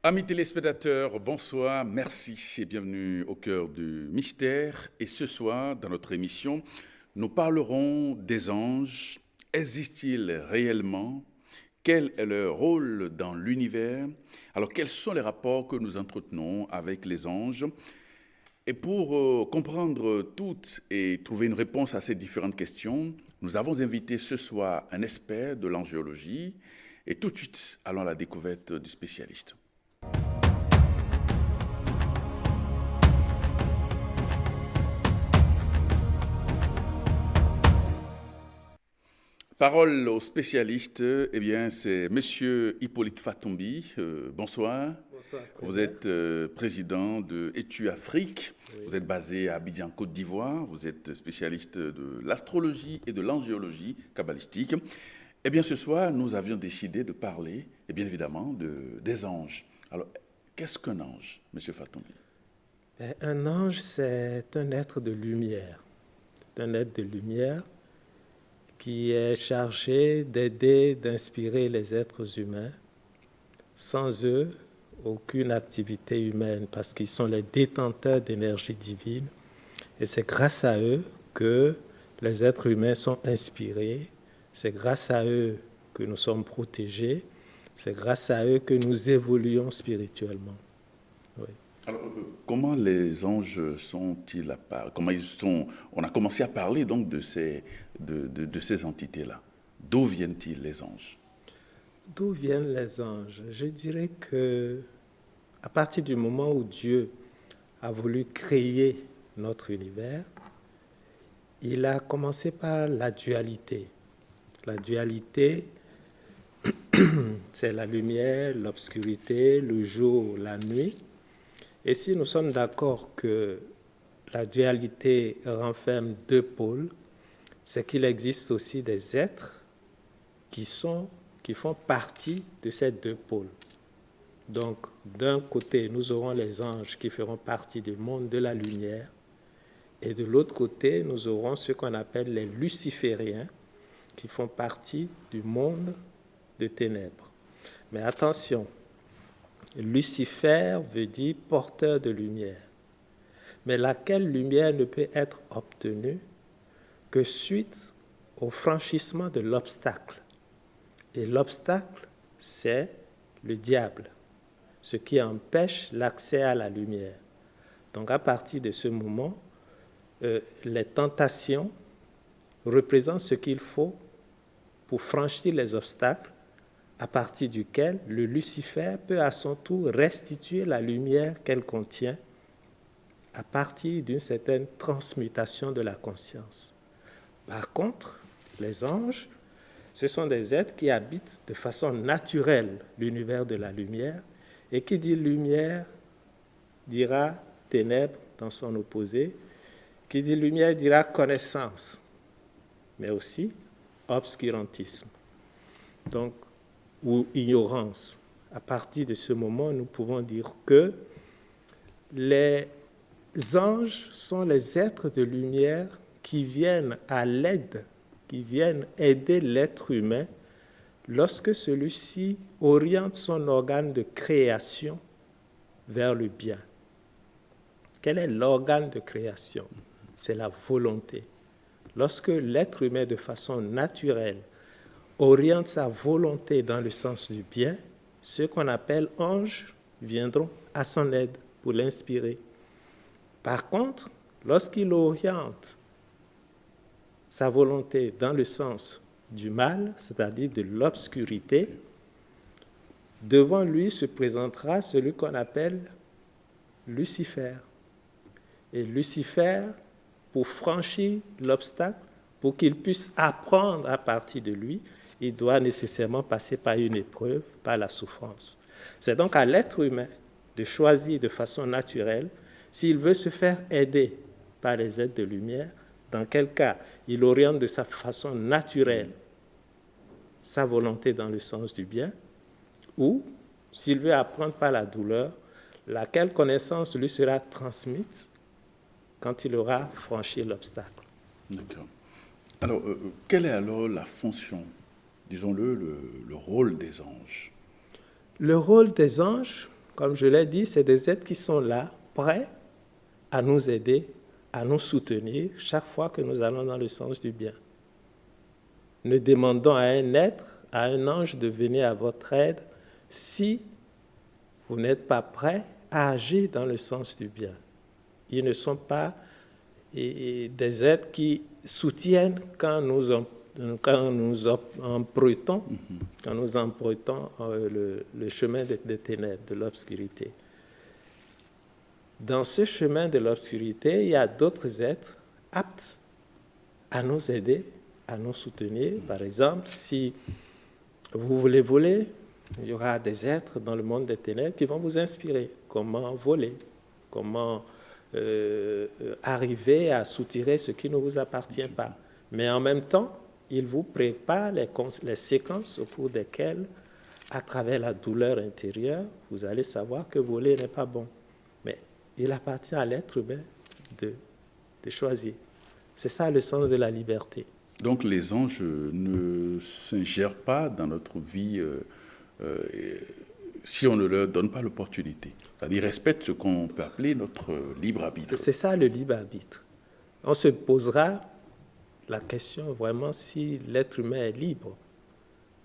Amis téléspectateurs, bonsoir, merci et bienvenue au cœur du mystère. Et ce soir, dans notre émission, nous parlerons des anges. Existent-ils réellement? Quel est leur rôle dans l'univers? Alors, quels sont les rapports que nous entretenons avec les anges? Et pour comprendre toutes et trouver une réponse à ces différentes questions, nous avons invité ce soir un expert de l'angiologie. Et tout de suite, allons à la découverte du spécialiste. Parole aux spécialistes, eh bien, c'est Monsieur Hippolyte Fatombi. Bonsoir. Bonsoir. Vous êtes président de Etu Afrique. Oui. Vous êtes basé à Abidjan, Côte d'Ivoire. Vous êtes spécialiste de l'astrologie et de l'angiologie kabbalistique. Eh bien, ce soir, nous avions décidé de parler, et bien évidemment, des anges. Alors, qu'est-ce qu'un ange, Monsieur Fatombi? Un ange, c'est un être de lumière. C'est un être de lumière qui est chargé d'aider, d'inspirer les êtres humains. Sans eux, aucune activité humaine, parce qu'ils sont les détenteurs d'énergie divine. Et c'est grâce à eux que les êtres humains sont inspirés. C'est grâce à eux que nous sommes protégés. C'est grâce à eux que nous évoluons spirituellement. Oui. Alors, comment les anges sont-ils apparus? Comment ils sont? On a commencé à parler donc de ces entités-là. D'où viennent-ils les anges? D'où viennent les anges? Je dirais que à partir du moment où Dieu a voulu créer notre univers, il a commencé par la dualité. La dualité, c'est la lumière, l'obscurité, le jour, la nuit. Et si nous sommes d'accord que la dualité renferme deux pôles, c'est qu'il existe aussi des êtres qui font partie de ces deux pôles. Donc, d'un côté, nous aurons les anges qui feront partie du monde de la lumière, et de l'autre côté, nous aurons ce qu'on appelle les lucifériens, qui font partie du monde de ténèbres. Mais attention, Lucifer veut dire porteur de lumière. Mais laquelle lumière ne peut être obtenue que suite au franchissement de l'obstacle. Et l'obstacle, c'est le diable, ce qui empêche l'accès à la lumière. Donc à partir de ce moment, les tentations représentent ce qu'il faut pour franchir les obstacles, à partir duquel le Lucifer peut à son tour restituer la lumière qu'elle contient à partir d'une certaine transmutation de la conscience. Par contre, les anges, ce sont des êtres qui habitent de façon naturelle l'univers de la lumière, et qui dit lumière dira ténèbres dans son opposé, qui dit lumière dira connaissance, mais aussi obscurantisme. Donc, ou ignorance. À partir de ce moment, nous pouvons dire que les anges sont les êtres de lumière qui viennent à l'aide, qui viennent aider l'être humain lorsque celui-ci oriente son organe de création vers le bien. Quel est l'organe de création? C'est la volonté. Lorsque l'être humain, de façon naturelle, oriente sa volonté dans le sens du bien, ceux qu'on appelle anges viendront à son aide pour l'inspirer. Par contre, lorsqu'il oriente sa volonté dans le sens du mal, c'est-à-dire de l'obscurité, devant lui se présentera celui qu'on appelle Lucifer. Et Lucifer, pour franchir l'obstacle, pour qu'il puisse apprendre à partir de lui, il doit nécessairement passer par une épreuve, par la souffrance. C'est donc à l'être humain de choisir de façon naturelle s'il veut se faire aider par les êtres de lumière, dans quel cas il oriente de sa façon naturelle sa volonté dans le sens du bien, ou s'il veut apprendre par la douleur, laquelle connaissance lui sera transmise quand il aura franchi l'obstacle. D'accord. Alors, quelle est alors la fonction, disons-le, le rôle des anges? Le rôle des anges, Comme je l'ai dit, c'est des êtres qui sont là, prêts à nous aider, à nous soutenir chaque fois que nous allons dans le sens du bien. Ne demandons à un être, à un ange de venir à votre aide si vous n'êtes pas prêt à agir dans le sens du bien. Ils ne sont pas des êtres qui soutiennent quand nous empruntons le chemin des ténèbres, de l'obscurité. Dans ce chemin de l'obscurité, il y a d'autres êtres aptes à nous aider, à nous soutenir. Par exemple, si vous voulez voler, il y aura des êtres dans le monde des ténèbres qui vont vous inspirer. Comment voler, comment arriver à soutirer ce qui ne vous appartient pas. Mais en même temps, il vous prépare les séquences au cours desquelles, à travers la douleur intérieure, vous allez savoir que voler n'est pas bon. Mais il appartient à l'être humain de choisir. C'est ça le sens de la liberté. Donc les anges ne s'ingèrent pas dans notre vie si on ne leur donne pas l'opportunité. C'est-à-dire ils respectent ce qu'on peut appeler notre libre arbitre. C'est ça le libre arbitre. On se posera la question vraiment si l'être humain est libre.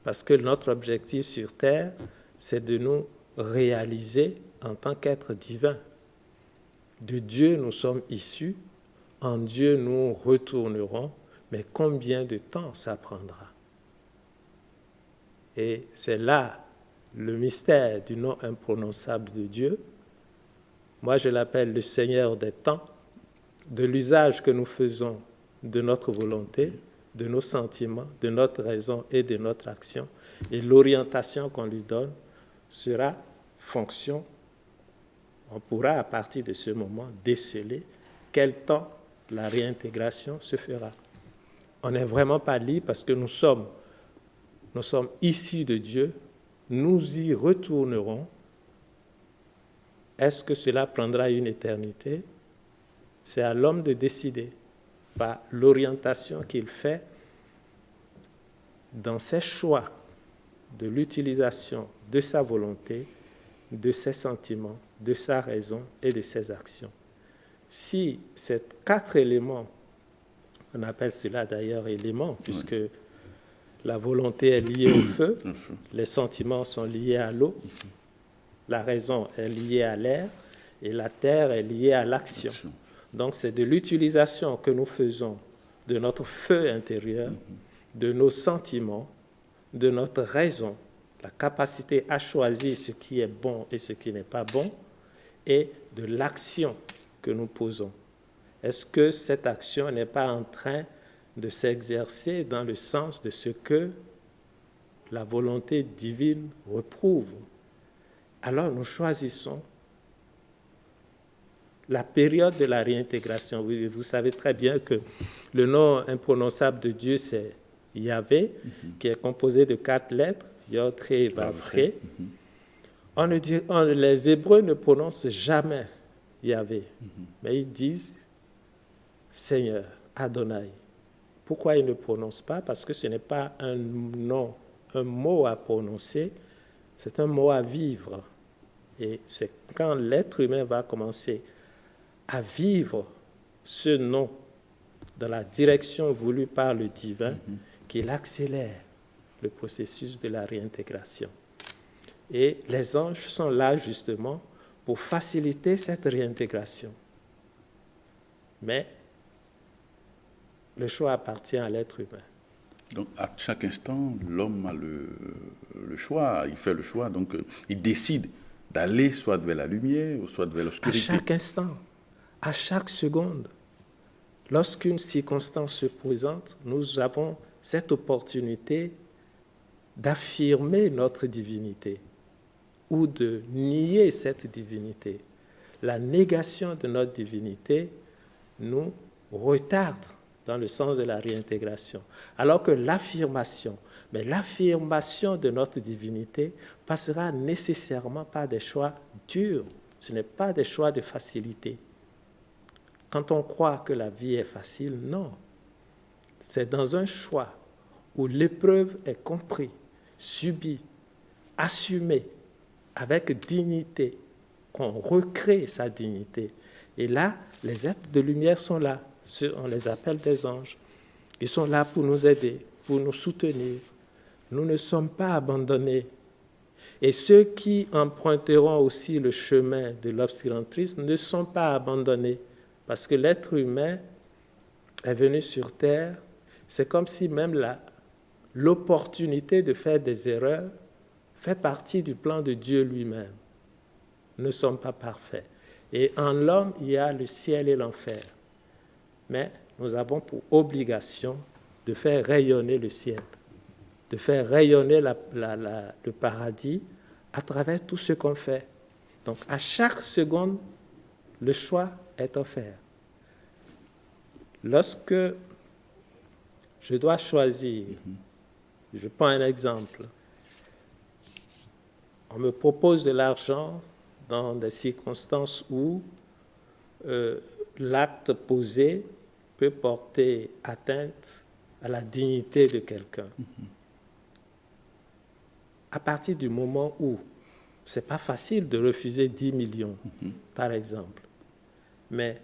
Parce que notre objectif sur Terre, c'est de nous réaliser en tant qu'être divin. De Dieu, nous sommes issus. En Dieu, nous retournerons. Mais combien de temps ça prendra? Et c'est là le mystère du nom imprononçable de Dieu. Moi, je l'appelle le Seigneur des temps, de l'usage que nous faisons de notre volonté, de nos sentiments, de notre raison et de notre action. Et l'orientation qu'on lui donne sera fonction. On pourra, à partir de ce moment, déceler quel temps la réintégration se fera. On n'est vraiment pas libre parce que nous sommes issus de Dieu, nous y retournerons. Est-ce que cela prendra une éternité? C'est à l'homme de décider par l'orientation qu'il fait dans ses choix de l'utilisation de sa volonté, de ses sentiments, de sa raison et de ses actions. Si ces 4 éléments, on appelle cela d'ailleurs éléments, puisque la volonté est liée au feu, les sentiments sont liés à l'eau, la raison est liée à l'air et la terre est liée à l'action. Donc c'est de l'utilisation que nous faisons de notre feu intérieur, de nos sentiments, de notre raison, la capacité à choisir ce qui est bon et ce qui n'est pas bon, et de l'action que nous posons. Est-ce que cette action n'est pas en train de s'exercer dans le sens de ce que la volonté divine reprouve? Alors nous choisissons la période de la réintégration. Vous savez très bien que le nom imprononçable de Dieu, c'est Yahvé, qui est composé de 4 lettres, Yod, He, Vav, He. Les Hébreux ne prononcent jamais Yahvé, mais ils disent Seigneur, Adonai. Pourquoi ils ne prononcent pas? Parce que ce n'est pas un nom, un mot à prononcer, c'est un mot à vivre. Et c'est quand l'être humain va commencer à vivre ce nom dans la direction voulue par le divin qu'il accélère le processus de la réintégration. Et les anges sont là justement pour faciliter cette réintégration. Mais le choix appartient à l'être humain. Donc, à chaque instant, l'homme a le choix, il fait le choix, donc il décide d'aller soit vers la lumière ou soit vers l'obscurité. À chaque instant, à chaque seconde, lorsqu'une circonstance se présente, nous avons cette opportunité d'affirmer notre divinité ou de nier cette divinité. La négation de notre divinité nous retarde dans le sens de la réintégration. Alors que l'affirmation de notre divinité passera nécessairement par des choix durs. Ce n'est pas des choix de facilité. Quand on croit que la vie est facile, non. C'est dans un choix où l'épreuve est comprise, subie, assumée, avec dignité, qu'on recrée sa dignité. Et là, les êtres de lumière sont là. On les appelle des anges. Ils sont là pour nous aider, pour nous soutenir. Nous ne sommes pas abandonnés. Et ceux qui emprunteront aussi le chemin de l'obscurantisme ne sont pas abandonnés. Parce que l'être humain est venu sur Terre. C'est comme si même l'opportunité de faire des erreurs fait partie du plan de Dieu lui-même. Nous ne sommes pas parfaits. Et en l'homme, il y a le ciel et l'enfer. Mais nous avons pour obligation de faire rayonner le ciel, de faire rayonner le paradis à travers tout ce qu'on fait. Donc, à chaque seconde, le choix est offert. Lorsque je dois choisir, je prends un exemple, on me propose de l'argent dans des circonstances où l'acte posé peut porter atteinte à la dignité de quelqu'un. À partir du moment où ce n'est pas facile de refuser 10 millions, par exemple, mais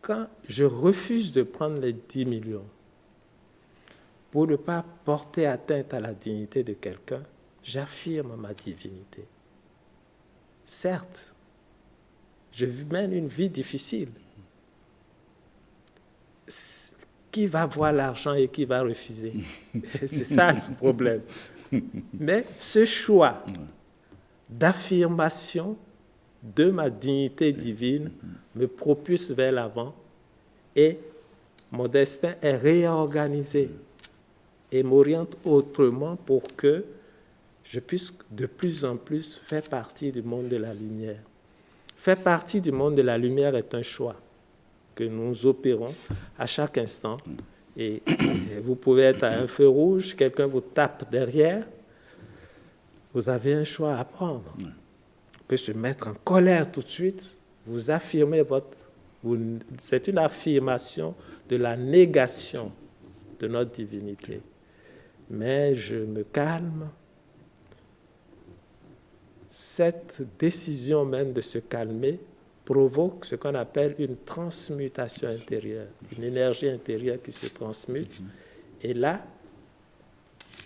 quand je refuse de prendre les 10 millions pour ne pas porter atteinte à la dignité de quelqu'un, j'affirme ma divinité. Certes, je mène une vie difficile. Qui va voir l'argent et qui va refuser? C'est ça le problème. Mais ce choix d'affirmation de ma dignité divine me propulse vers l'avant et mon destin est réorganisé et m'oriente autrement pour que je puisse de plus en plus faire partie du monde de la lumière. Faire partie du monde de la lumière est un choix que nous opérons à chaque instant. Et vous pouvez être à un feu rouge, quelqu'un vous tape derrière, vous avez un choix à prendre. On peut se mettre en colère tout de suite, vous affirmez c'est une affirmation de la négation de notre divinité. Mais je me calme. Cette décision même de se calmer provoque ce qu'on appelle une transmutation intérieure, une énergie intérieure qui se transmute. Et là,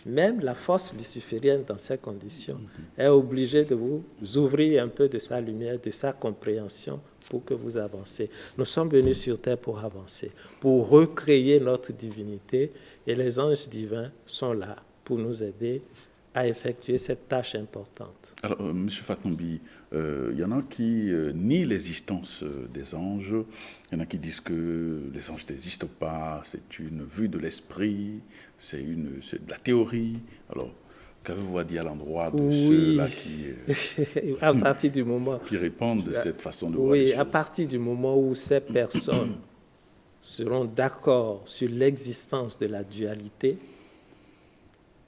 même la force luciférienne dans ces conditions est obligée de vous ouvrir un peu de sa lumière, de sa compréhension pour que vous avancez. Nous sommes venus sur Terre pour avancer, pour recréer notre divinité et les anges divins sont là pour nous aider à effectuer cette tâche importante. Alors, M. Fakambi, il y en a qui nient l'existence des anges, il y en a qui disent que les anges n'existent pas, c'est une vue de l'esprit, c'est de la théorie. Alors, qu'avez-vous à dire à l'endroit de ceux-là qui, à partir du moment, qui répondent de cette façon de voir les choses? À partir du moment où ces personnes seront d'accord sur l'existence de la dualité,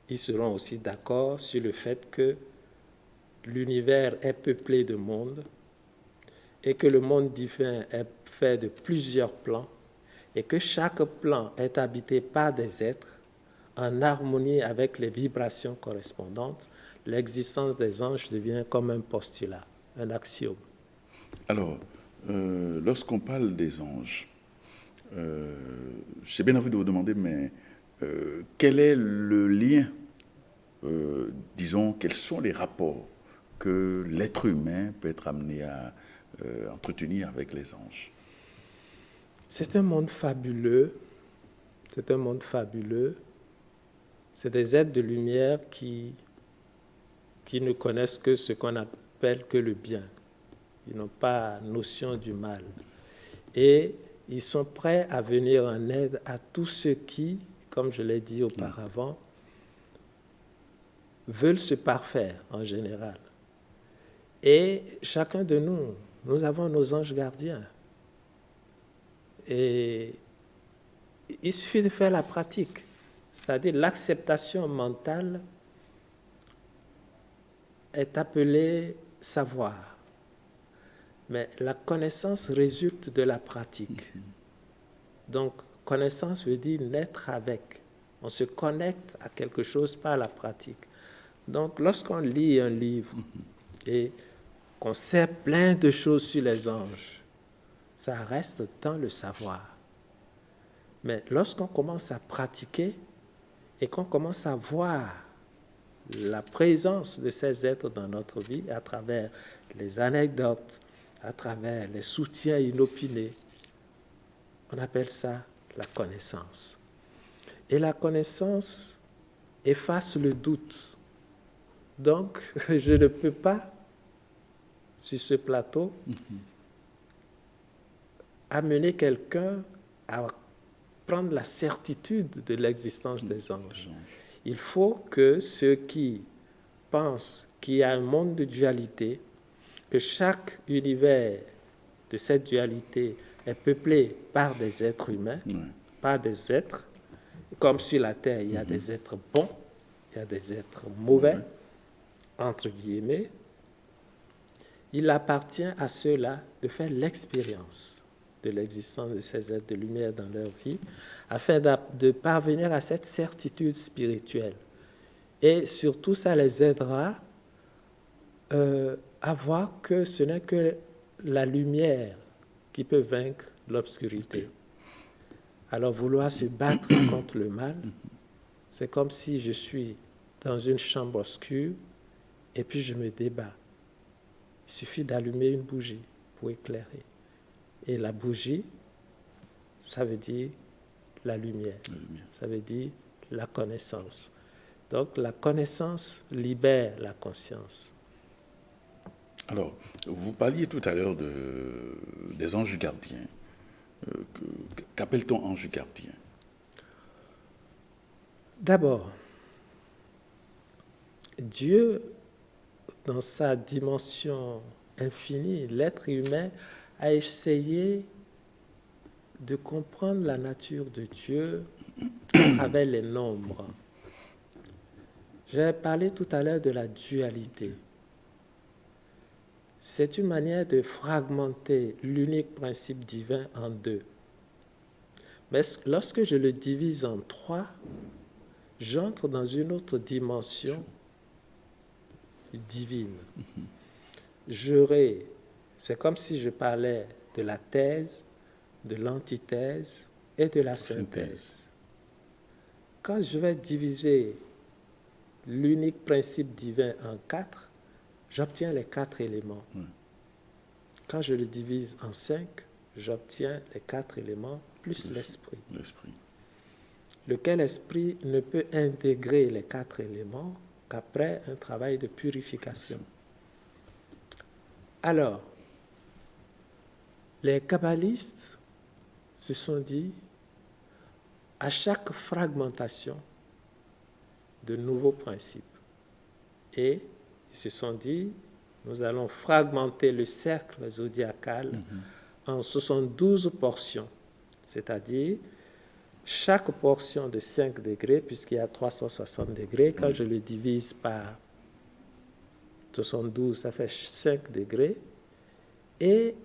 ils seront aussi d'accord sur le fait que l'univers est peuplé de mondes et que le monde divin est fait de plusieurs plans et que chaque plan est habité par des êtres en harmonie avec les vibrations correspondantes. L'existence des anges devient comme un postulat, un axiome. Alors, lorsqu'on parle des anges, j'ai bien envie de vous demander, mais quel est le lien, disons, quels sont les rapports que l'être humain peut être amené à entretenir avec les anges? C'est un monde fabuleux. C'est un monde fabuleux. C'est des êtres de lumière qui ne connaissent que ce qu'on appelle que le bien. Ils n'ont pas notion du mal. Et ils sont prêts à venir en aide à tous ceux qui, comme je l'ai dit auparavant, veulent se parfaire en général. Et chacun de nous, nous avons nos anges gardiens. Et il suffit de faire la pratique, c'est-à-dire l'acceptation mentale est appelée savoir. Mais la connaissance résulte de la pratique. Donc, connaissance veut dire naître avec. On se connecte à quelque chose par la pratique. Donc, lorsqu'on lit un livre, et qu'on sait plein de choses sur les anges. Ça reste dans le savoir. Mais lorsqu'on commence à pratiquer et qu'on commence à voir la présence de ces êtres dans notre vie à travers les anecdotes, à travers les soutiens inopinés, on appelle ça la connaissance. Et la connaissance efface le doute. Donc, je ne peux pas, sur ce plateau, amener quelqu'un à prendre la certitude de l'existence des anges. Il faut que ceux qui pensent qu'il y a un monde de dualité, que chaque univers de cette dualité est peuplé par des êtres humains, par des êtres, comme sur la Terre, il y a des êtres bons, il y a des êtres mauvais, entre guillemets. Il appartient à ceux-là de faire l'expérience de l'existence de ces êtres de lumière dans leur vie, afin de parvenir à cette certitude spirituelle. Et surtout, ça les aidera à voir que ce n'est que la lumière qui peut vaincre l'obscurité. Alors, vouloir se battre contre le mal, c'est comme si je suis dans une chambre obscure et puis je me débat. Il suffit d'allumer une bougie pour éclairer. Et la bougie, ça veut dire la lumière. Ça veut dire la connaissance. Donc, la connaissance libère la conscience. Alors, vous parliez tout à l'heure des anges gardiens. Qu'appelle-t-on ange gardien? D'abord, Dieu, dans sa dimension infinie, l'être humain a essayé de comprendre la nature de Dieu à travers les nombres. J'ai parlé tout à l'heure de la dualité. C'est une manière de fragmenter l'unique principe divin en deux. Mais lorsque je le divise en trois, j'entre dans une autre dimension divine. C'est comme si je parlais de la thèse, de l'antithèse et de la synthèse. Quand je vais diviser l'unique principe divin en quatre, j'obtiens les quatre éléments. Quand je le divise en 5, j'obtiens les 4 éléments plus l'esprit. Lequel esprit ne peut intégrer les 4 éléments qu'après un travail de purification. Alors, les kabbalistes se sont dit, à chaque fragmentation, de nouveaux principes. Et ils se sont dit, nous allons fragmenter le cercle zodiacal en 72 portions, c'est-à-dire chaque portion de 5 degrés, puisqu'il y a 360 degrés, quand je le divise par 72, ça fait 5 degrés, et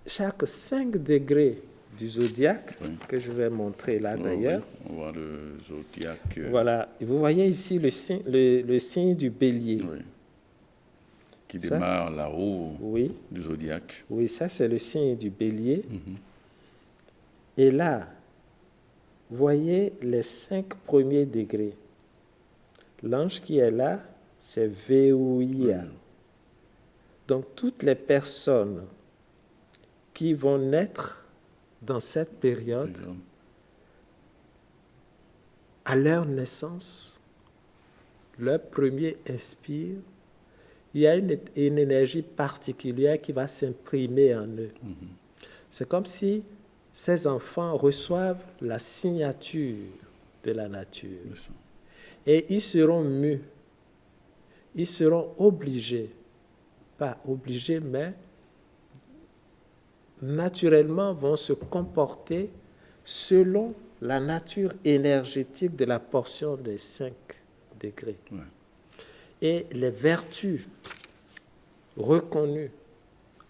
chaque 5 degrés du zodiaque, que je vais montrer là d'ailleurs. On voit le zodiaque. Voilà, vous voyez ici le signe du bélier. Qui démarre là-haut du zodiaque. Oui, ça c'est le signe du bélier. Et là, vous voyez les 5 premiers degrés. L'ange qui est là, c'est Veouia. Donc toutes les personnes qui vont naître dans cette période, à leur naissance, leur premier inspire, il y a une énergie particulière qui va s'imprimer en eux. C'est comme si ces enfants reçoivent la signature de la nature. Et ils seront mus. Ils seront obligés, pas obligés, mais naturellement vont se comporter selon la nature énergétique de la portion des 5 degrés. Et les vertus reconnues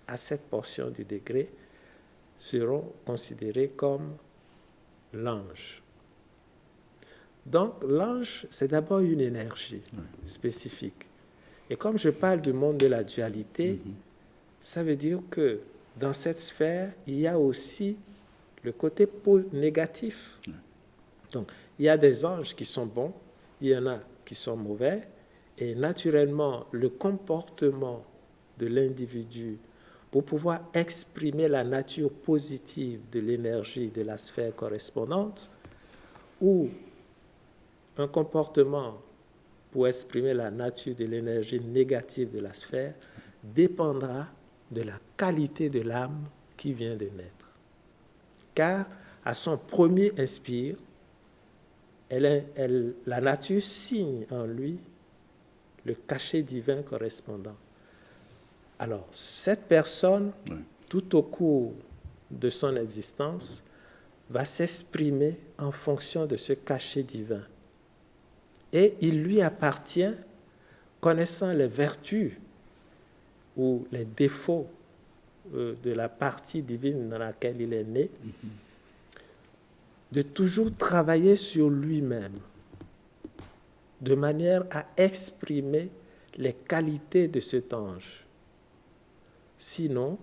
à cette portion du degré seront considérées comme l'ange. Donc l'ange, c'est d'abord une énergie spécifique Et comme je parle du monde de la dualité, ça veut dire que dans cette sphère, il y a aussi le côté pôle négatif. Donc, il y a des anges qui sont bons, il y en a qui sont mauvais, et naturellement, le comportement de l'individu pour pouvoir exprimer la nature positive de l'énergie de la sphère correspondante, ou un comportement pour exprimer la nature de l'énergie négative de la sphère, dépendra de la qualité de l'âme qui vient de naître. Car à son premier inspire, la nature signe en lui le cachet divin correspondant. Alors, cette personne, tout au cours de son existence, va s'exprimer en fonction de ce cachet divin. Et il lui appartient, connaissant les vertus ou les défauts de la partie divine dans laquelle il est né, de toujours travailler sur lui-même, de manière à exprimer les qualités de cet ange. Sinon,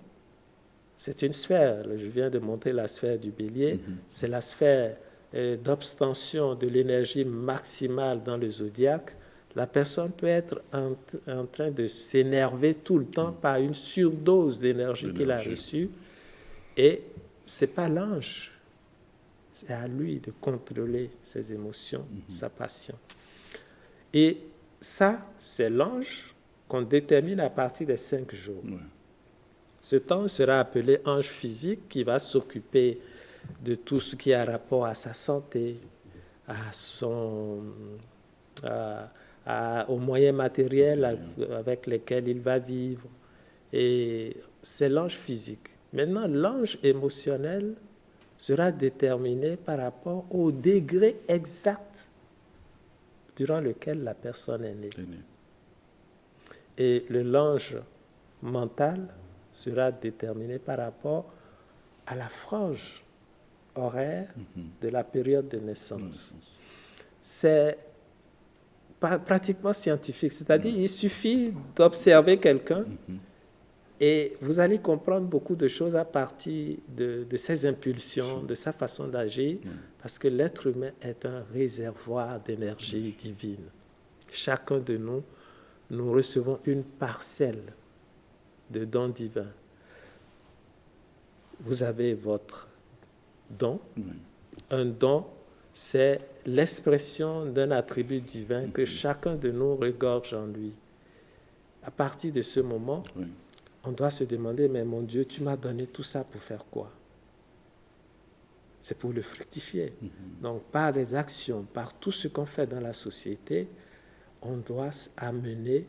c'est une sphère, je viens de montrer la sphère du bélier, c'est la sphère d'obtention de l'énergie maximale dans le zodiaque. La personne peut être en train de s'énerver tout le temps par une surdose d'énergie qu'il a reçue. Et ce n'est pas l'ange, c'est à lui de contrôler ses émotions, sa passion. Et ça, c'est l'ange qu'on détermine à partir des 5 jours. Ce temps sera appelé ange physique qui va s'occuper de tout ce qui a rapport à sa santé, aux moyens matériels avec lesquels il va vivre. Et c'est l'ange physique. Maintenant, l'ange émotionnel sera déterminé par rapport au degré exact durant lequel la personne est née. Et l'ange mental sera déterminé par rapport à la frange horaire de la période de naissance. C'est pratiquement scientifique, c'est-à-dire il suffit d'observer quelqu'un et vous allez comprendre beaucoup de choses à partir de ses impulsions, de sa façon d'agir, parce que l'être humain est un réservoir d'énergie divine. Chacun de nous recevons une parcelle de dons divins. Vous avez votre don. Un don, c'est l'expression d'un attribut divin que chacun de nous regorge en lui. À partir de ce moment, on doit se demander, mais mon Dieu, tu m'as donné tout ça pour faire quoi? C'est pour le fructifier. Donc, par des actions, par tout ce qu'on fait dans la société, on doit amener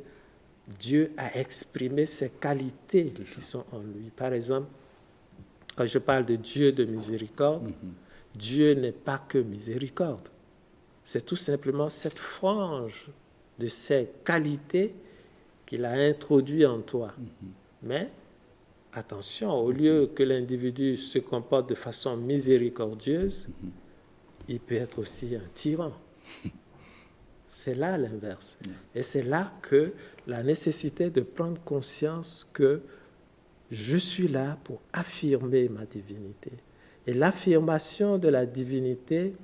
Dieu à exprimer ses qualités qui sont en lui. Par exemple, quand je parle de Dieu de miséricorde, Dieu n'est pas que miséricorde. C'est tout simplement cette frange de ses qualités qu'il a introduit en toi. Mais attention, au lieu que l'individu se comporte de façon miséricordieuse, il peut être aussi un tyran. C'est là l'inverse. Et c'est là que la nécessité de prendre conscience que je suis là pour affirmer ma divinité. Et l'affirmation de la divinité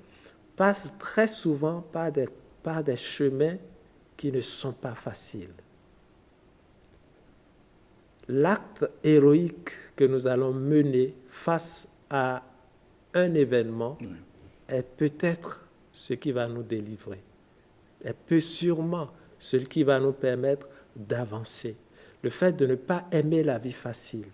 passe très souvent par des chemins qui ne sont pas faciles. L'acte héroïque que nous allons mener face à un événement est peut-être ce qui va nous délivrer, est peu sûrement ce qui va nous permettre d'avancer. Le fait de ne pas aimer la vie facile,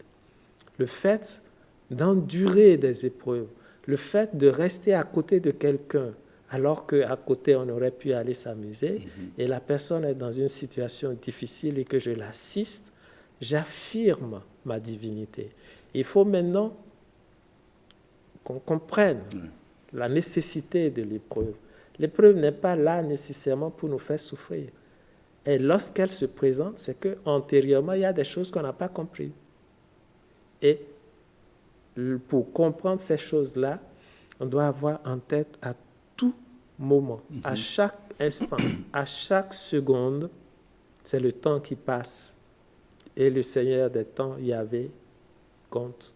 le fait d'endurer des épreuves, le fait de rester à côté de quelqu'un alors qu'à côté on aurait pu aller s'amuser et la personne est dans une situation difficile et que je l'assiste, j'affirme ma divinité. Il faut maintenant qu'on comprenne la nécessité de l'épreuve. L'épreuve n'est pas là nécessairement pour nous faire souffrir. Et lorsqu'elle se présente, c'est qu'antérieurement, il y a des choses qu'on n'a pas comprises. Et pour comprendre ces choses-là, on doit avoir en tête à tout moment, à chaque instant, à chaque seconde, C'est le temps qui passe. Et le Seigneur des temps, Yahvé, compte.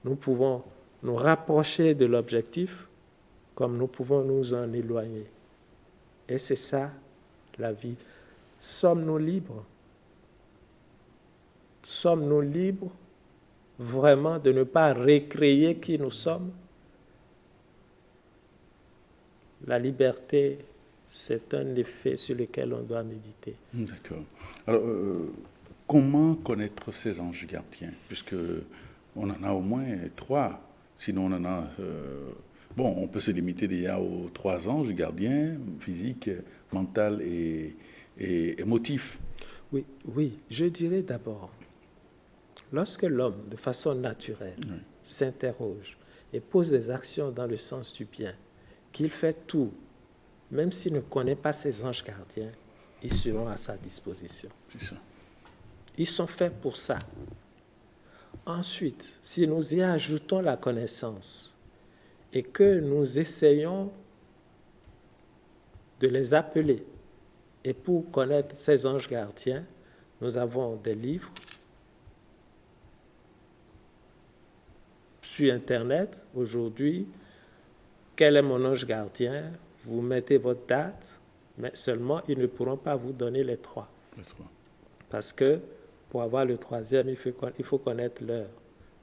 Nous pouvons nous rapprocher de l'objectif comme nous pouvons nous en éloigner. Et c'est ça, la vie. Sommes-nous libres? Sommes-nous libres vraiment de ne pas recréer qui nous sommes? La liberté, c'est un effet sur lequel on doit méditer. D'accord. Alors, comment connaître ces anges gardiens? Puisque on en a au moins 3, sinon on en a... bon, on peut se limiter déjà aux 3 anges gardiens, physique, mental et émotif. Oui, oui, je dirais d'abord, lorsque l'homme, de façon naturelle, s'interroge et pose des actions dans le sens du bien, qu'il fait tout, même s'il ne connaît pas ses anges gardiens, ils seront à sa disposition. C'est ça. Ils sont faits pour ça. Ensuite, si nous y ajoutons la connaissance et que nous essayons de les appeler, et pour connaître ces anges gardiens, nous avons des livres sur Internet. Aujourd'hui, quel est mon ange gardien? Vous mettez votre date, mais seulement ils ne pourront pas vous donner les 3. Parce que pour avoir le 3e, il faut connaître l'heure.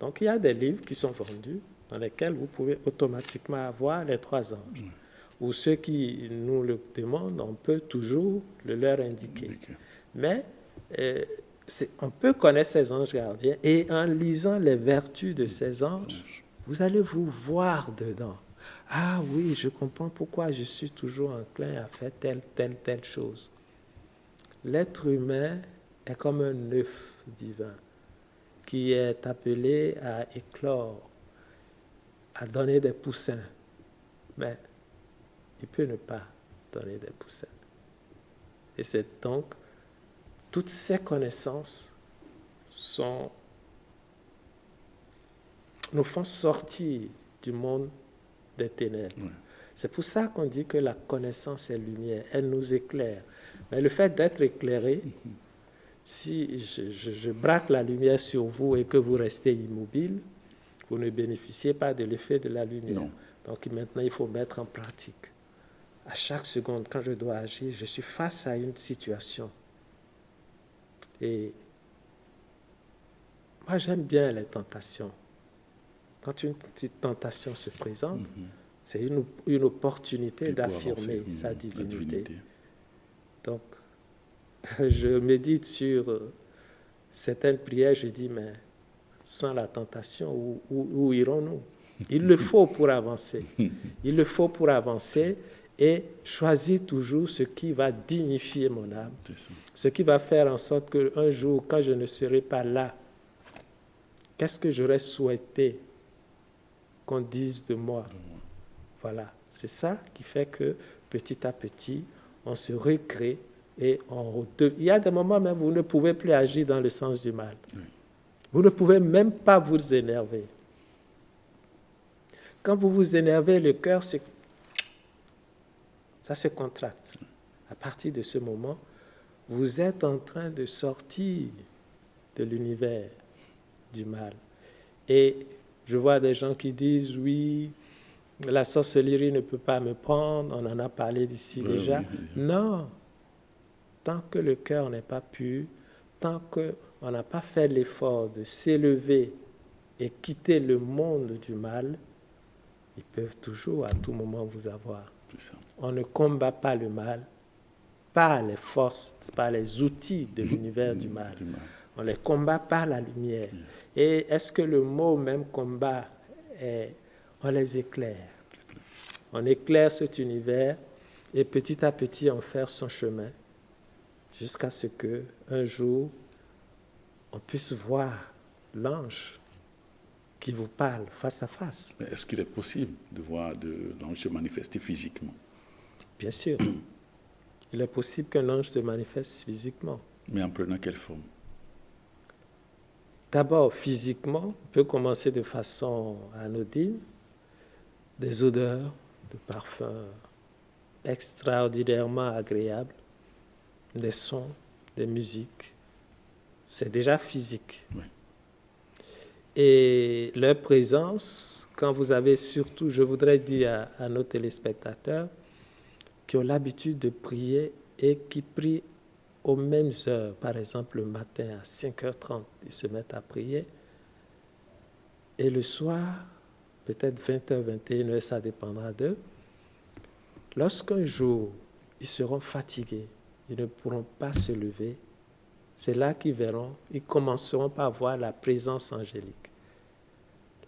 Donc il y a des livres qui sont vendus dans lesquels vous pouvez automatiquement avoir les 3 anges. Ou ceux qui nous le demandent, on peut toujours le leur indiquer. Mais on peut connaître ces anges gardiens et en lisant les vertus de ces anges, vous allez vous voir dedans. Ah oui, je comprends pourquoi je suis toujours enclin à faire telle chose. L'être humain est comme un œuf divin qui est appelé à éclore, à donner des poussins. Mais il peut ne pas donner des poussins. Et c'est donc, toutes ces connaissances nous font sortir du monde des ténèbres. C'est pour ça qu'on dit que la connaissance est lumière, elle nous éclaire. Mais le fait d'être éclairé, si je braque la lumière sur vous et que vous restez immobile, vous ne bénéficiez pas de l'effet de la lumière. Non. Donc maintenant, il faut mettre en pratique. À chaque seconde, quand je dois agir, je suis face à une situation. Et moi, j'aime bien les tentations. Quand une petite tentation se présente, c'est une opportunité d'affirmer sa divinité. Donc, je médite sur certaines prières, je dis, mais sans la tentation, où irons-nous? Il le faut pour avancer. Il le faut pour avancer et choisir toujours ce qui va dignifier mon âme. Ce qui va faire en sorte qu'un jour, quand je ne serai pas là, qu'est-ce que j'aurais souhaité qu'on dise de moi? Voilà, c'est ça qui fait que petit à petit, on se recrée et il y a des moments même où vous ne pouvez plus agir dans le sens du mal. Vous ne pouvez même pas vous énerver. Quand vous vous énervez, le cœur, ça se contracte. À partir de ce moment, vous êtes en train de sortir de l'univers du mal. Et je vois des gens qui disent, oui, la sorcellerie ne peut pas me prendre, on en a parlé d'ici déjà. Non, tant que le cœur n'est pas pur, tant qu'on n'a pas fait l'effort de s'élever et quitter le monde du mal, ils peuvent toujours à tout moment vous avoir. On ne combat pas le mal par les forces, par les outils de l'univers du mal. On les combat par la lumière. Et est-ce que le mot même combat, on les éclaire. On éclaire cet univers et petit à petit on fait son chemin jusqu'à ce qu'un jour on puisse voir l'ange qui vous parle face à face. Mais est-ce qu'il est possible de voir l'ange se manifester physiquement? Bien sûr. Il est possible qu'un ange se manifeste physiquement. Mais en prenant quelle forme? D'abord, physiquement, on peut commencer de façon anodine, des odeurs de parfums extraordinairement agréables, des sons des musiques, c'est déjà physique. Oui. Et leur présence, quand vous avez surtout, je voudrais dire à nos téléspectateurs qui ont l'habitude de prier et qui prient aux mêmes heures, par exemple le matin à 5h30, ils se mettent à prier, et le soir, peut-être 20h, 21h, ça dépendra d'eux. Lorsqu'un jour, ils seront fatigués, ils ne pourront pas se lever, c'est là qu'ils verront, ils commenceront par voir la présence angélique.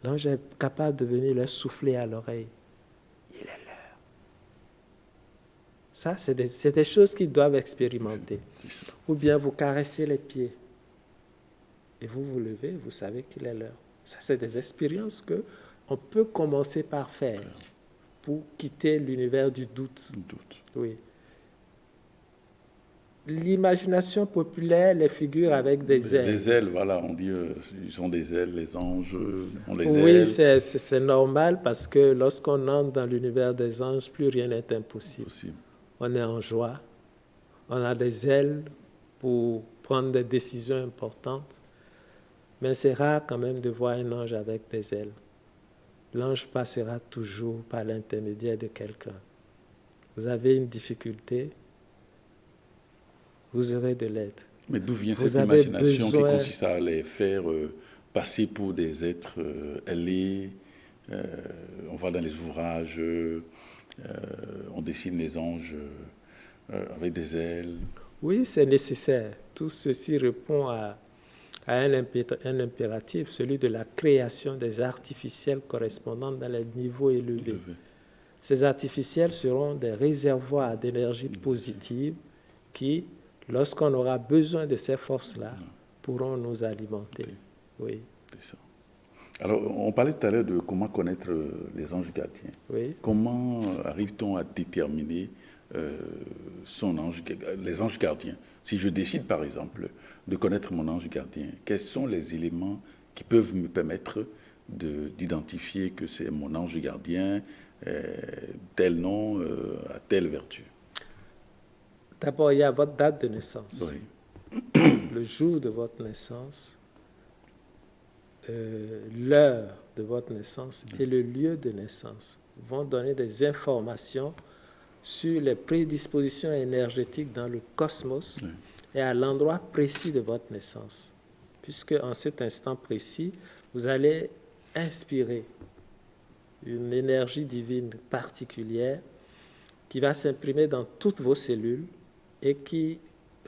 L'ange est capable de venir leur souffler à l'oreille. Il est l'heure. Ça, c'est des choses qu'ils doivent expérimenter. Ou bien vous caressez les pieds et vous vous levez, vous savez qu'il est l'heure. Ça, c'est des expériences qu'on peut commencer par faire pour quitter l'univers du doute. Oui. L'imagination populaire les figure avec des ailes. Des ailes, voilà, on dit ils ont des ailes, les anges ont des oui, ailes. Oui, c'est normal parce que lorsqu'on entre dans l'univers des anges, plus rien n'est impossible. On est en joie, on a des ailes pour prendre des décisions importantes, mais c'est rare quand même de voir un ange avec des ailes. L'ange passera toujours par l'intermédiaire de quelqu'un. Vous avez une difficulté, vous aurez de l'aide. Mais d'où vient cette imagination qui consiste à les faire passer pour des êtres ailés? On va dans les ouvrages, on dessine les anges avec des ailes. Oui, c'est nécessaire. Tout ceci répond à un impératif, celui de la création des artificiels correspondant dans les niveaux élevés. Ces artificiels seront des réservoirs d'énergie positive qui, lorsqu'on aura besoin de ces forces-là, pourront nous alimenter. Oui. C'est ça. Alors, on parlait tout à l'heure de comment connaître les anges gardiens. Oui. Comment arrive-t-on à déterminer les anges gardiens? Si je décide, par exemple, de connaître mon ange gardien, quels sont les éléments qui peuvent me permettre d'identifier que c'est mon ange gardien, tel nom, à telle vertu? D'abord, il y a votre date de naissance. Oui. Le jour de votre naissance, l'heure de votre naissance et le lieu de naissance vont donner des informations sur les prédispositions énergétiques dans le cosmos et à l'endroit précis de votre naissance. Puisque en cet instant précis, vous allez inspirer une énergie divine particulière qui va s'imprimer dans toutes vos cellules et qui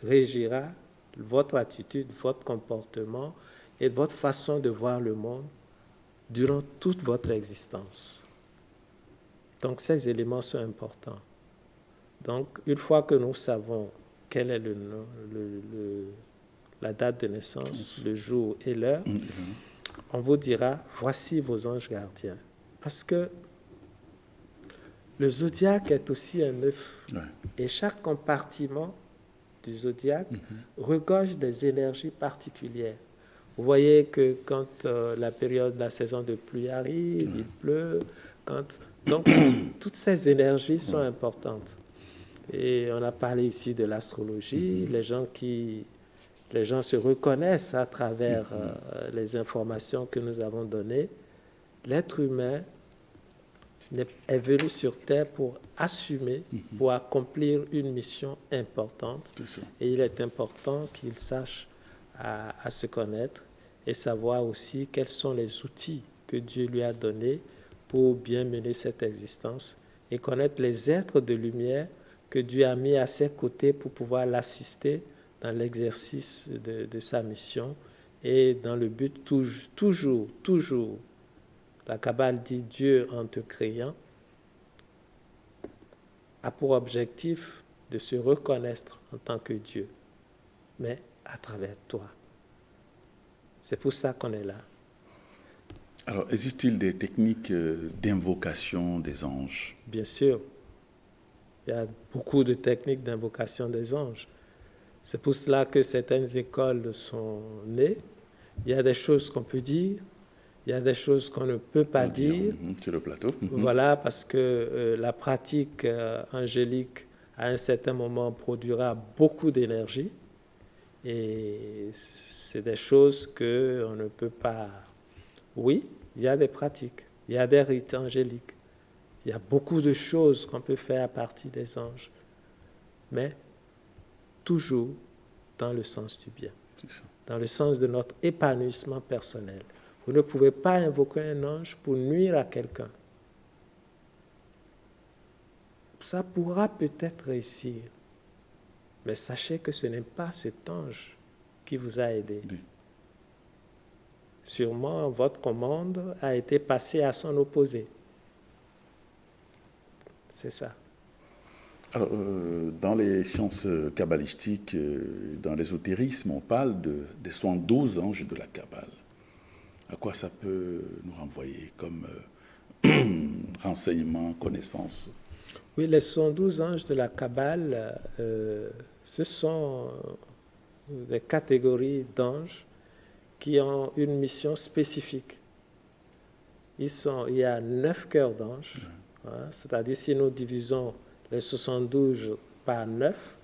régira votre attitude, votre comportement et votre façon de voir le monde durant toute votre existence. Donc ces éléments sont importants. Donc une fois que nous savons quel est la date de naissance, le jour et l'heure, on vous dira, voici vos anges gardiens. Parce que le zodiaque est aussi un œuf. Et chaque compartiment du zodiaque regorge des énergies particulières. Vous voyez que quand la saison de pluie arrive, il pleut. Donc, toutes ces énergies sont importantes. Et on a parlé ici de l'astrologie. Les gens se reconnaissent à travers les informations que nous avons données. L'être humain est venu sur Terre pour assumer, pour accomplir une mission importante. Et il est important qu'il sache à se connaître et savoir aussi quels sont les outils que Dieu lui a donnés pour bien mener cette existence et connaître les êtres de lumière que Dieu a mis à ses côtés pour pouvoir l'assister dans l'exercice de sa mission et dans le but toujours, la Kabbale dit Dieu en te créant a pour objectif de se reconnaître en tant que Dieu, mais à travers toi. C'est pour ça qu'on est là. Alors, existe-t-il des techniques d'invocation des anges? Bien sûr. Il y a beaucoup de techniques d'invocation des anges. C'est pour cela que certaines écoles sont nées. Il y a des choses qu'on peut dire, il y a des choses qu'on ne peut pas dire. Sur le plateau. Voilà, parce que la pratique angélique, à un certain moment, produira beaucoup d'énergie. Et c'est des choses qu'on ne peut pas... Oui, il y a des pratiques, il y a des rites angéliques, il y a beaucoup de choses qu'on peut faire à partir des anges, mais toujours dans le sens du bien, dans le sens de notre épanouissement personnel. Vous ne pouvez pas invoquer un ange pour nuire à quelqu'un. Ça pourra peut-être réussir, mais sachez que ce n'est pas cet ange qui vous a aidé. Oui. Sûrement, votre commande a été passée à son opposé. C'est ça. Alors, dans les sciences kabbalistiques, dans l'ésotérisme, on parle des 72 anges de la Kabbale. À quoi ça peut nous renvoyer comme renseignement, connaissance? Oui, les 72 anges de la Kabbale, ce sont des catégories d'anges qui ont une mission spécifique. Il y a 9 cœurs d'anges, hein, c'est-à-dire si nous divisons les 72 par 9,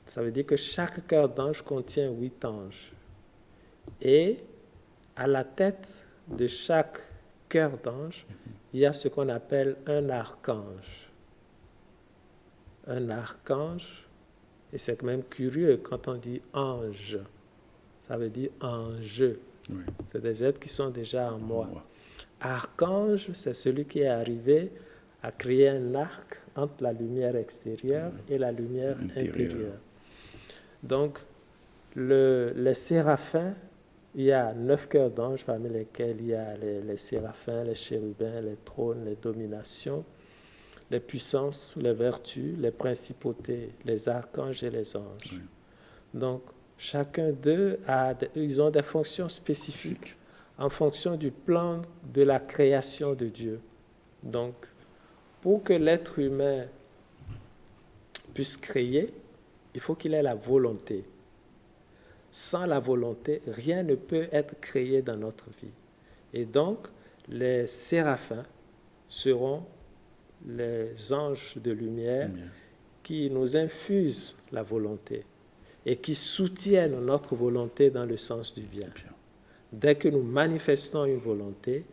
ça veut dire que chaque cœur d'ange contient 8 anges. Et à la tête de chaque cœur d'ange, il y a ce qu'on appelle un archange. Un archange, et c'est quand même curieux quand on dit ange, ça veut dire enjeu. Oui. C'est des êtres qui sont déjà en moi. Archange, c'est celui qui est arrivé à créer un arc entre la lumière extérieure et la lumière intérieure. Donc, les séraphins, il y a 9 cœurs d'anges parmi lesquels il y a les séraphins, les chérubins, les trônes, les dominations, les puissances, les vertus, les principautés, les archanges et les anges. Oui. Donc, chacun d'eux ils ont des fonctions spécifiques en fonction du plan de la création de Dieu. Donc, pour que l'être humain puisse créer, il faut qu'il ait la volonté. Sans la volonté, rien ne peut être créé dans notre vie. Et donc, les séraphins seront les anges de lumière qui nous infusent la volonté et qui soutiennent notre volonté dans le sens du bien. Dès que nous manifestons une volonté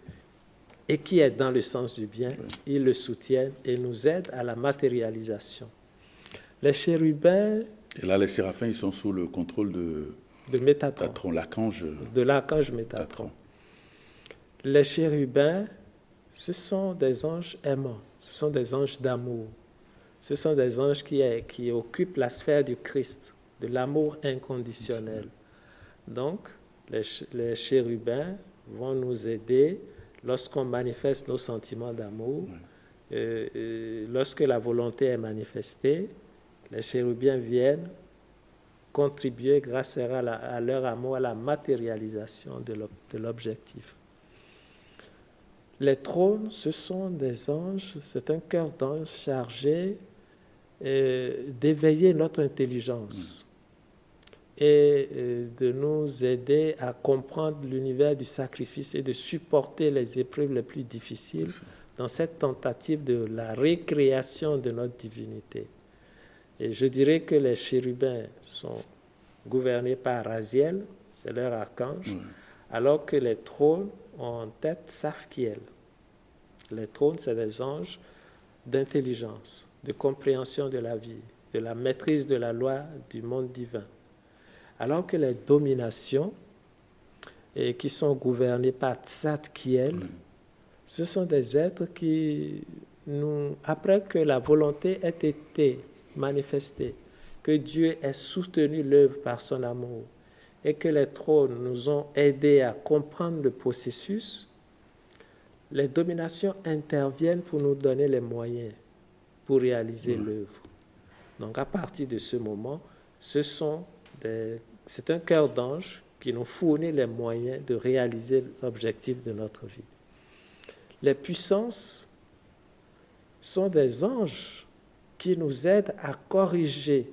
et qui est dans le sens du bien, ils le soutiennent et nous aident à la matérialisation. Les chérubins... Et là, les séraphins, ils sont sous le contrôle de Métatron, l'archange. De l'archange Métatron. Les chérubins, ce sont des anges aimants, ce sont des anges d'amour. Ce sont des anges qui occupent la sphère du Christ, de l'amour inconditionnel. Donc, les chérubins vont nous aider lorsqu'on manifeste nos sentiments d'amour. Lorsque la volonté est manifestée, les chérubins viennent contribuer grâce à leur amour à la matérialisation de l'objectif. Les trônes, ce sont des anges, c'est un cœur d'ange chargé d'éveiller notre intelligence et de nous aider à comprendre l'univers du sacrifice et de supporter les épreuves les plus difficiles dans cette tentative de la récréation de notre divinité. Et je dirais que les chérubins sont gouvernés par Raziel, c'est leur archange, alors que les trônes ont en tête Safkiel. Les trônes, c'est des anges d'intelligence, de compréhension de la vie, de la maîtrise de la loi du monde divin. Alors que les dominations, qui sont gouvernées par Tzadkiel, ce sont des êtres qui, après que la volonté ait été manifestée, que Dieu ait soutenu l'œuvre par son amour et que les trônes nous ont aidés à comprendre le processus, les dominations interviennent pour nous donner les moyens pour réaliser l'œuvre. Donc à partir de ce moment, c'est un cœur d'ange qui nous fournit les moyens de réaliser l'objectif de notre vie. Les puissances sont des anges qui nous aident à corriger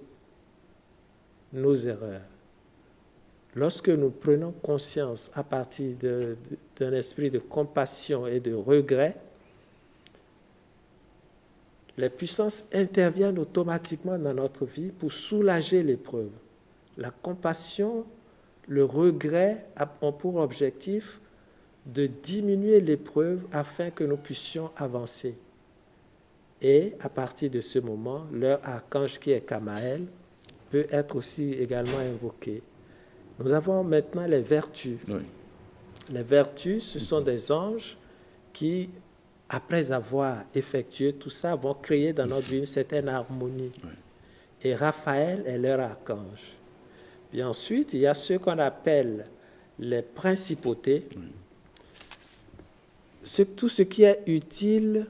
nos erreurs. Lorsque nous prenons conscience à partir d'un esprit de compassion et de regret, les puissances interviennent automatiquement dans notre vie pour soulager l'épreuve. La compassion, le regret ont pour objectif de diminuer l'épreuve afin que nous puissions avancer. Et à partir de ce moment, leur archange qui est Kamaël peut être aussi également invoqué. Nous avons maintenant les vertus. Oui. Les vertus, ce sont des anges qui, après avoir effectué tout ça, vont créer dans notre vie une certaine harmonie. Oui. Et Raphaël est leur archange. Puis ensuite, il y a ceux qu'on appelle les principautés. Oui. Tout ce qui est utile,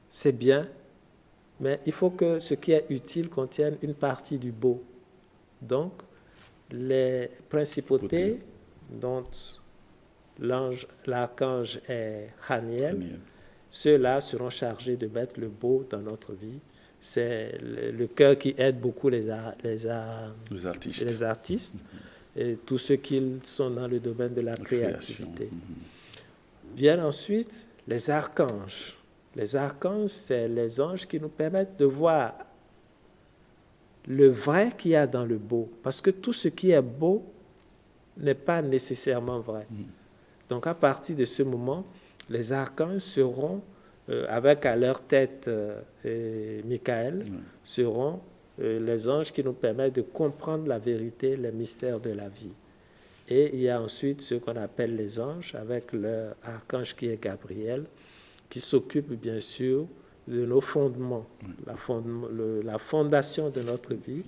c'est bien, mais il faut que ce qui est utile contienne une partie du beau. Donc, les principautés dont l'archange est Haniel, ceux-là seront chargés de mettre le beau dans notre vie. C'est le cœur qui aide beaucoup les artistes et tous ceux qui sont dans le domaine de la créativité. Viennent ensuite les archanges. Les archanges, c'est les anges qui nous permettent de voir le vrai qu'il y a dans le beau. Parce que tout ce qui est beau n'est pas nécessairement vrai. Donc à partir de ce moment, les archanges seront, avec à leur tête Michael, seront les anges qui nous permettent de comprendre la vérité, les mystères de la vie. Et il y a ensuite ce qu'on appelle les anges, avec leur archange qui est Gabriel, qui s'occupe bien sûr de nos fondements, la fondation de notre vie,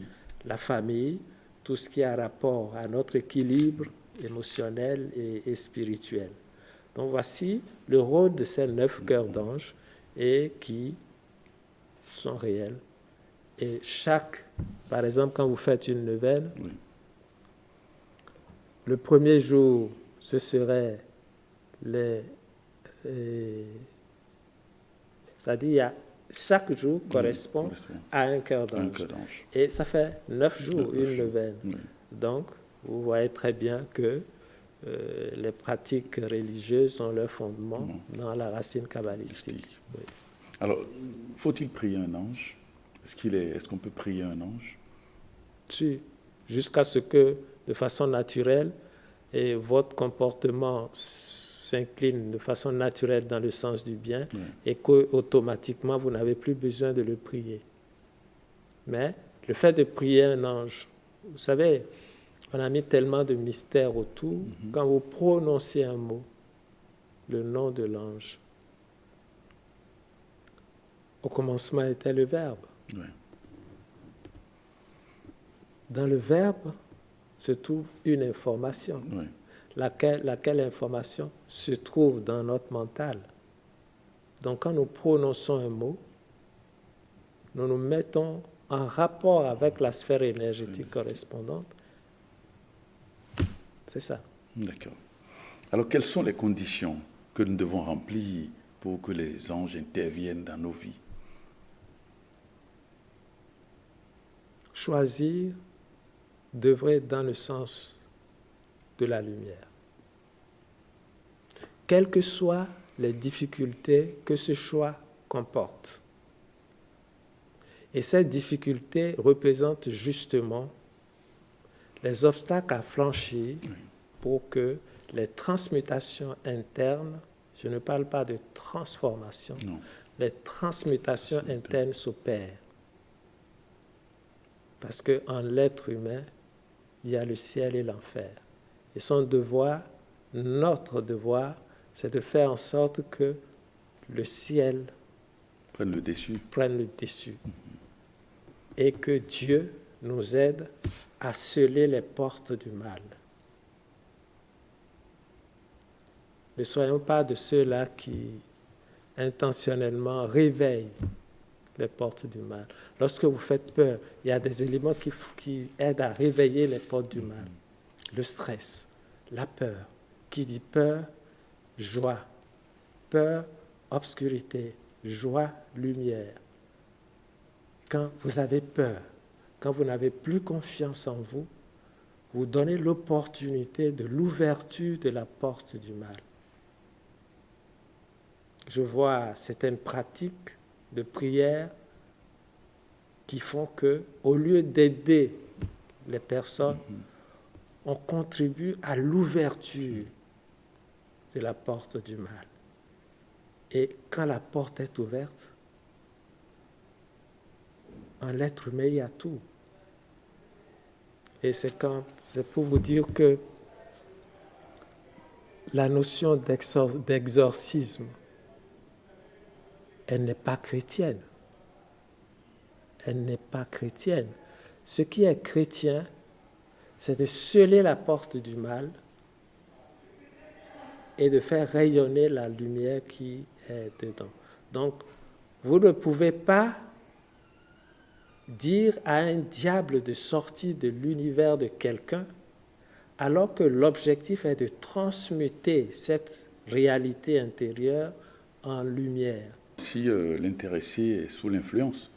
la famille, tout ce qui a rapport à notre équilibre émotionnel et spirituel. Donc voici le rôle de ces 9 cœurs d'anges et qui sont réels. Et par exemple, quand vous faites une neuvaine, le premier jour, ce serait c'est-à-dire, chaque jour correspond à un cœur d'ange. Et ça fait 9 jours, une neuvaine. Donc, vous voyez très bien que les pratiques religieuses ont leur fondement dans la racine kabbalistique. Oui. Alors, faut-il prier un ange? Est-ce qu'on peut prier un ange? Si, jusqu'à ce que, de façon naturelle, et votre comportement s'incline de façon naturelle dans le sens du bien et qu'automatiquement, vous n'avez plus besoin de le prier. Mais le fait de prier un ange, vous savez, on a mis tellement de mystères autour. Quand vous prononcez un mot, le nom de l'ange, au commencement était le Verbe. Dans le Verbe se trouve une information. Laquelle information se trouve dans notre mental. Donc quand nous prononçons un mot, nous nous mettons en rapport avec la sphère énergétique correspondante. C'est ça. D'accord. Alors quelles sont les conditions que nous devons remplir pour que les anges interviennent dans nos vies? Choisir d'œuvrer dans le sens de la lumière. Quelles que soient les difficultés que ce choix comporte. Et ces difficultés représentent justement les obstacles à franchir pour que les transmutations internes, je ne parle pas de transformation, les transmutations internes s'opèrent. Parce qu'en l'être humain, il y a le ciel et l'enfer. Et son devoir, notre devoir, c'est de faire en sorte que le ciel prenne le dessus. Et que Dieu nous aide à sceller les portes du mal. Ne soyons pas de ceux-là qui intentionnellement réveillent les portes du mal. Lorsque vous faites peur, il y a des éléments qui aident à réveiller les portes du mal. Le stress, la peur. Qui dit peur, joie. Peur, obscurité. Joie, lumière. Quand vous avez peur, quand vous n'avez plus confiance en vous, vous donnez l'opportunité de l'ouverture de la porte du mal. Je vois certaines pratiques de prière qui font que, au lieu d'aider les personnes, on contribue à l'ouverture de la porte du mal. Et quand la porte est ouverte, en l'être humain, il y a tout. Et c'est pour vous dire que la notion d'exorcisme, elle n'est pas chrétienne. Elle n'est pas chrétienne. Ce qui est chrétien, c'est de sceller la porte du mal et de faire rayonner la lumière qui est dedans. Donc, vous ne pouvez pas dire à un diable de sortir de l'univers de quelqu'un alors que l'objectif est de transmuter cette réalité intérieure en lumière. Si l'intéressé est sous l'influence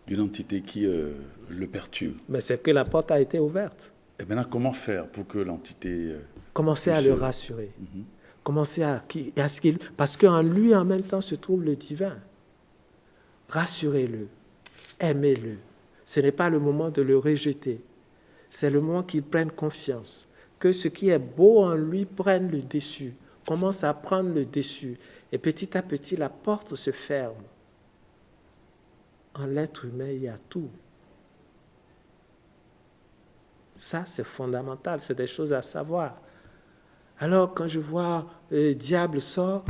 d'une entité qui le perturbe. Mais c'est que la porte a été ouverte. Et maintenant, comment faire pour que l'entité... Commencez à le rassurer. Commencez à ce qu'il... Parce qu'en lui, en même temps, se trouve le divin. Rassurez-le. Aimez-le. Ce n'est pas le moment de le rejeter. C'est le moment qu'il prenne confiance. Que ce qui est beau en lui prenne le dessus. Commence à prendre le dessus. Et petit à petit, la porte se ferme. En l'être humain, il y a tout. Ça, c'est fondamental. C'est des choses à savoir. Alors, quand je vois le diable sort,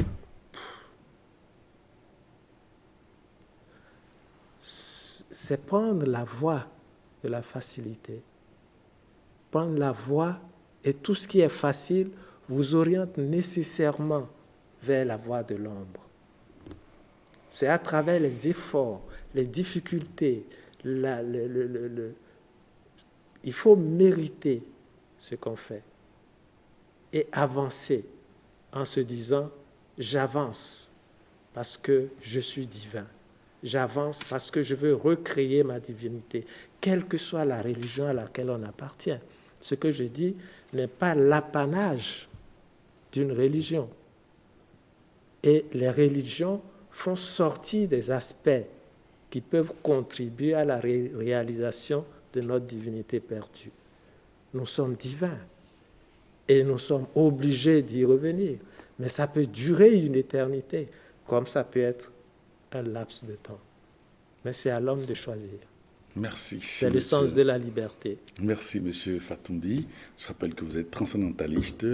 c'est prendre la voie de la facilité. Prendre la voie et tout ce qui est facile vous oriente nécessairement vers la voie de l'ombre. C'est à travers les efforts, les difficultés, il faut mériter ce qu'on fait et avancer en se disant « j'avance parce que je suis divin ». J'avance parce que je veux recréer ma divinité, quelle que soit la religion à laquelle on appartient. Ce que je dis n'est pas l'apanage d'une religion. Et les religions font sortir des aspects qui peuvent contribuer à la réalisation de notre divinité perdue. Nous sommes divins et nous sommes obligés d'y revenir. Mais ça peut durer une éternité, comme ça peut être un laps de temps. Mais c'est à l'homme de choisir. Merci. C'est le sens de la liberté. Merci, M. Fatumbi. Je rappelle que vous êtes transcendentaliste,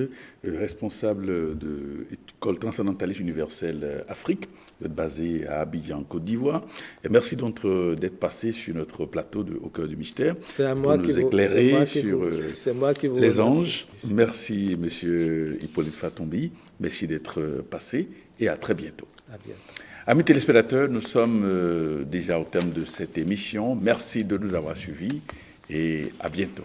responsable de l'école transcendentaliste universelle Afrique. Vous êtes basé à Abidjan, Côte d'Ivoire. Et merci d'être passé sur notre plateau de Au cœur du mystère. C'est à moi pour nous éclairer sur les anges. Merci. Merci, M. Hippolyte Fatumbi. Merci d'être passé et à très bientôt. À bientôt. Amis téléspectateurs, nous sommes déjà au terme de cette émission. Merci de nous avoir suivis et à bientôt.